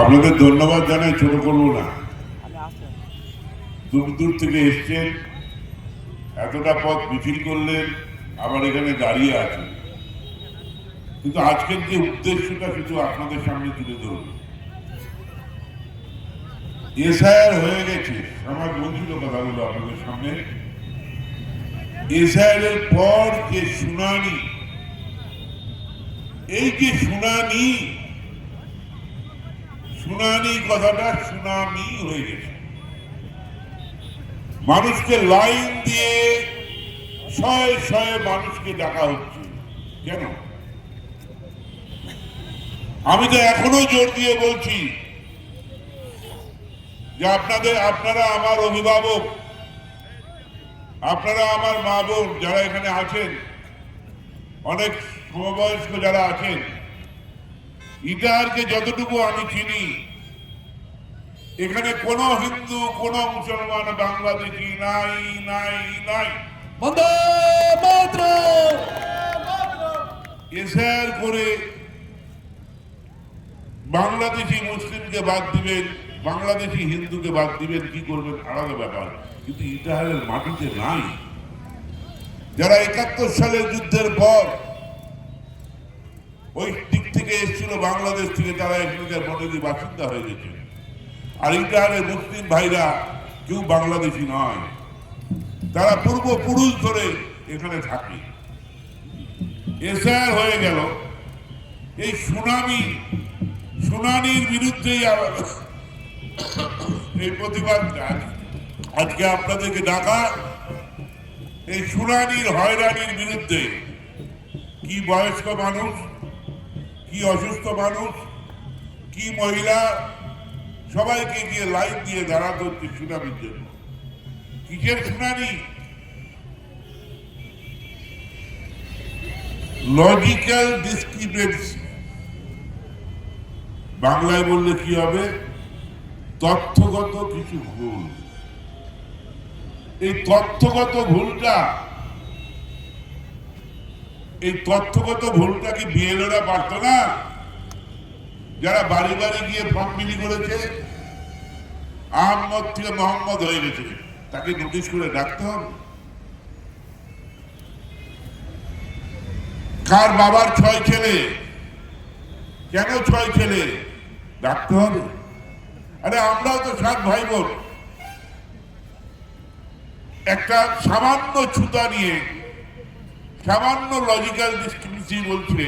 আপনাদের ধন্যবাদ জানাই, ছোট করবো না। দূর দূর থেকে এসছেন, এতটা পথ মিছিল করলেন, আবার এখানে দাঁড়িয়ে আছেন। কিন্তু আজকের যে উদ্দেশ্যটা শুধু আপনাদের সামনে তুলে ধরব। এসআইআর হয়ে গেছে, আমার বলছিল কথাগুলো আপনাদের সামনে। এসআইআর এর পর যে শুনানি, এই যে শুনানি কথাটা সুনামি হয়ে গেছে। মানুষকে লাইন দিয়ে শয়ে শয়ে মানুষকে ডাকা হচ্ছে। কেন? আমি তো এখনো জোর দিয়ে বলছি যে আপনারা আমার অভিভাবক, আপনারা আমার মা বোন যারা এখানে আছেন, অনেক সমবয়স্ক যারা আছেন, ইটাহারকে যতটুকু আমি চিনি, এখানে কোন হিন্দু, কোন মুসলমান, বাংলাদেশি নাই নাই নাই। এসআইআর করে বাংলাদেশি মুসলিমকে বাদ দিবেন, বাংলাদেশি হিন্দুকে বাদ দিবেন, কি করবেন আলাদা ব্যাপার। কিন্তু ইটাহারের মাটিতে নাই। যারা ৭১ সালের যুদ্ধের পর ওই দিক থেকে এসেছিল, বাংলাদেশ থেকে, তারা এখানকার বনেদি বাসিন্দা হয়ে গেছে। আর ইটাহারের মুসলিম ভাইরা কেউ বাংলাদেশি নয়, তারা পূর্বপুরুষ ধরে এখানে থাকে। এসআইআর হয়ে গেল, এই শুনানির বিরুদ্ধেই এই প্রতিবাদ আজকে আপনাদেরকে ডাকা। এই শুনানির হয়রানির বিরুদ্ধে কি বয়স্ক মানুষ, কি অসুস্থ মানুষ, কি মহিলা, সবাইকে গিয়ে লাইন দিয়ে দাঁড়াতে হচ্ছে শুনানির জন্য। কিসের শুনানি? লজিক্যাল ডিসক্রিপেন্সি, বাংলায় বললে কি হবে? তথ্যগত কিছু ভুল। এই তথ্যগত ভুলটা কি বিএলওরা পারত না? যারা বাড়ি বাড়ি গিয়ে ফর্ম বিলি করেছে, আহমদ থেকে মোহাম্মদ হয়ে গেছে, তাকে নোটিশ করে ডাকতে হবে? কার বাবার ৬ ছেলে, কেন ৬ ছেলে, ডাকতে হবে? আরে আমরাও তো ৭ ভাই বোন। একটা সামান্য ছুতা নিয়ে, সামান্য লজিক্যাল ডিসক্রিপেন্সি বলছে,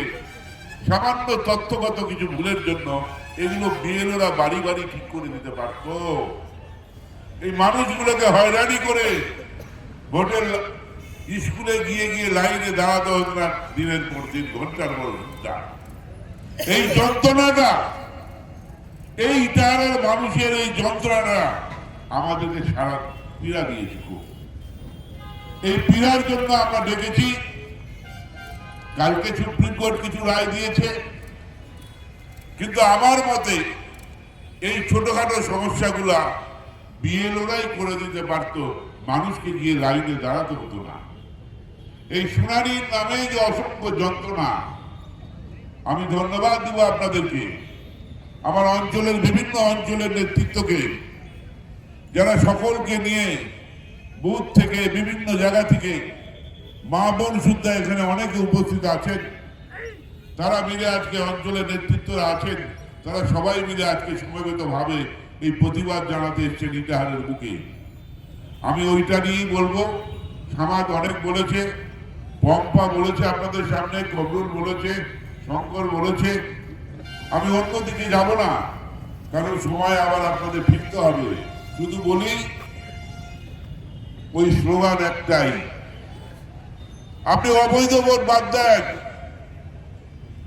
সামান্য তথ্যগত কিছু ভুলের জন্য এগুলো বিএলওরা বাড়ি বাড়ি ঠিক করে দিতে পারত। এই মানুষগুলোকে হয়রানি করে ভোটের স্কুলে গিয়ে গিয়ে লাইনে দাঁড়াতে হতো না দিনের পর দিন, ঘন্টার পর ঘন্টা। এই যন্ত্রণাটা, এই ইটাহারের মানুষের এই যন্ত্রণা আমাদেরকে সারা পীড়া দিয়েছে খুব। এই পীড়ার জন্য আমরা ডেকেছি। কালকে সুপ্রিম কোর্ট কিছু রায় দিয়েছে, কিন্তু আমার মতে এই ছোটখাটো সমস্যাগুলা বিএলওরাই করে দিতে পারত, মানুষকে গিয়ে লাইনে দাঁড়াতে হতো না। এই শুনানির নামে যে অসংখ্য যন্ত্রণা, আমি ধন্যবাদ দিব আপনাদেরকে, আমার অঞ্চলের বিভিন্ন অঞ্চলের নেতৃত্বকে, যারা সকলকে নিয়ে বুথ থেকে, বিভিন্ন জায়গা থেকে, মা বোন সুদ্ধা এখানে অনেকে উপস্থিত আছেন, তারা মিলে আজকে অঞ্চলের নেতৃত্বরা আছেন, তারা সবাই মিলে আজকে সমবেতভাবে এই প্রতিবাদ জানাতে এসছেন ইটাহারের বুকে। আমি ওইটা নিয়েই বলবো। সমাজ অনেক বলেছে, পম্পা বলেছে আপনাদের সামনে, কবরুল বলেছে, শঙ্কর বলেছে। আমি অন্যদিকে যাব না, কারণ সময় আবার আপনাদের ফিরতে হবে। শুধু বলি, ওই স্লোগান একটাই, আপনি অবৈধ ভোট বাদ দেন,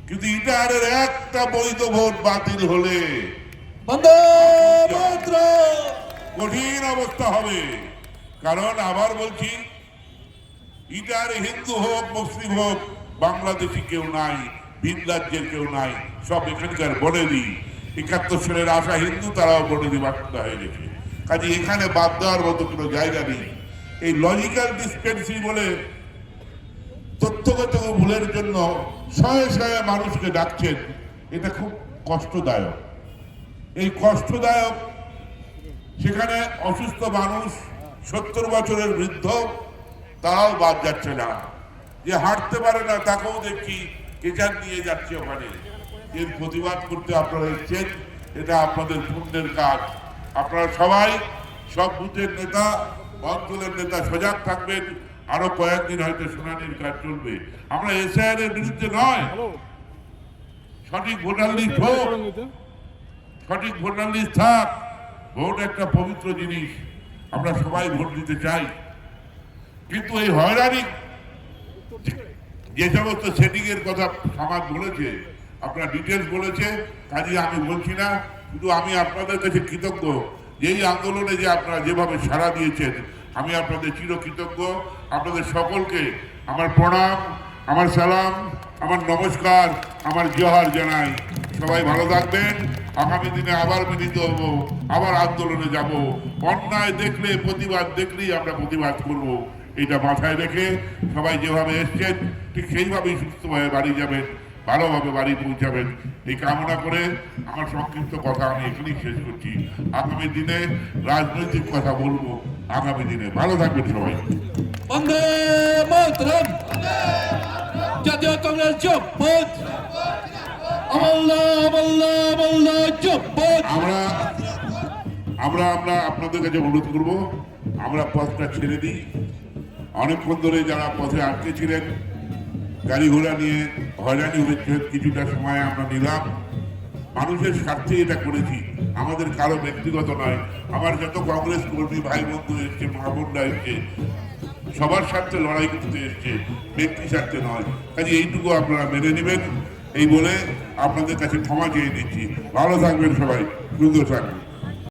কিন্তু ইটাহারের একটা বৈধ ভোট বাতিল হলে কঠিন অবস্থা হবে। কারণ আবার বলছি, ইটাহারে হিন্দু হোক, মুসলিম হোক, বাংলাদেশি কেউ নাই, ভিন রাজ্যের কেউ নাই, সব এখানকার বনেদি। ৭১ সালের আসা হিন্দু, তারাও বনেদি বাসিন্দা হয়ে গেছে। কাজে এখানে বাদ দেওয়ার মতো কোনো জায়গা নেই। এই লজিক্যাল ডিসপেন্সি বলে তথ্যগত ভুলের জন্য শয়ে শয়ে মানুষকে ডাকছেন, এটা খুব কষ্টদায়ক। এই কষ্টদায়ক, সেখানে অসুস্থ মানুষ, 70 বছরের বৃদ্ধ, তারাও বাদ যাচ্ছে না। যে হাঁটতে পারে না তাকেও দেখছি কেচার নিয়ে যাচ্ছে ওখানে। এর প্রতিবাদ করতে আপনারা এসেছেন, এটা আপনাদের পুণ্যের কাজ। আপনারা সবাই, সব বুথের নেতা, অঞ্চলের নেতা সজাগ থাকবেন। আরো কয়েকদিন হয়তো শুনানির কাজ চলবে। আমরা এসআইআর এর বিরুদ্ধে নয়, সঠিক ভোটার লিস্ট হোক, সঠিক ভোটার লিস্ট থাক। ভোট একটা পবিত্র জিনিস, আমরা সবাই ভোট দিতে চাই। কিন্তু এই হয়রানি, যে সমস্ত সেটিং এর কথা সমাজ বলেছে, আপনার ডিটেলস বলেছে, কাজে আমি বলছি না। শুধু আমি আপনাদের কাছে কৃতজ্ঞ যে এই আন্দোলনে যে আপনারা যেভাবে সাড়া দিয়েছেন, আমি আপনাদের চিরকৃতজ্ঞ। আপনাদের সকলকে আমার প্রণাম, আমার সালাম, আমার নমস্কার, আমার জোহার জানাই। সবাই ভালো থাকবেন। আগামী দিনে আবার মিলিত হবো, আবার আন্দোলনে যাব। অন্যায় দেখলে, প্রতিবাদ দেখলেই আমরা প্রতিবাদ করব। এটা মাথায় রেখে সবাই যেভাবে এসছেন ঠিক সেইভাবেই সুস্থভাবে বাড়ি যাবেন, ভালোভাবে বাড়ি পৌঁছাবেন, এই কামনা করে আমার সংক্ষিপ্ত কথা আমি এখানেই শেষ করছি। আগামী দিনে রাজনৈতিক কথা বলবো। আগামী দিনে ভালো থাকবেন সবাই। বন্দে মাতরম। জাতীয় কংগ্রেস জিন্দাবাদ। আমল্লা আমল্লা আমল্লা জিন্দাবাদ। আমরা আপনাদের কাছে অনুরোধ করব, আমরা পথটা ছেড়ে দিই। অনেকক্ষণ ধরে যারা পথে আটকে ছিলেন, গাড়ি ঘোড়া নিয়ে হয়রানি হয়েছে, কিছুটা সময় আমরা নিলাম। মানুষের স্বার্থে এটা করেছি, আমাদের কারো ব্যক্তিগত নয়। আমার যত কংগ্রেস কর্মী ভাই বন্ধু এসছে, মা বোনরা এসছে, সবার স্বার্থে লড়াই করতে এসছে, ব্যক্তি স্বার্থে নয়। কাজে এইটুকু আপনারা মেনে নেবেন, এই বলে আপনাদের কাছে ক্ষমা চেয়ে নিচ্ছি। ভালো থাকবেন সবাই, সুন্দর থাকবেন।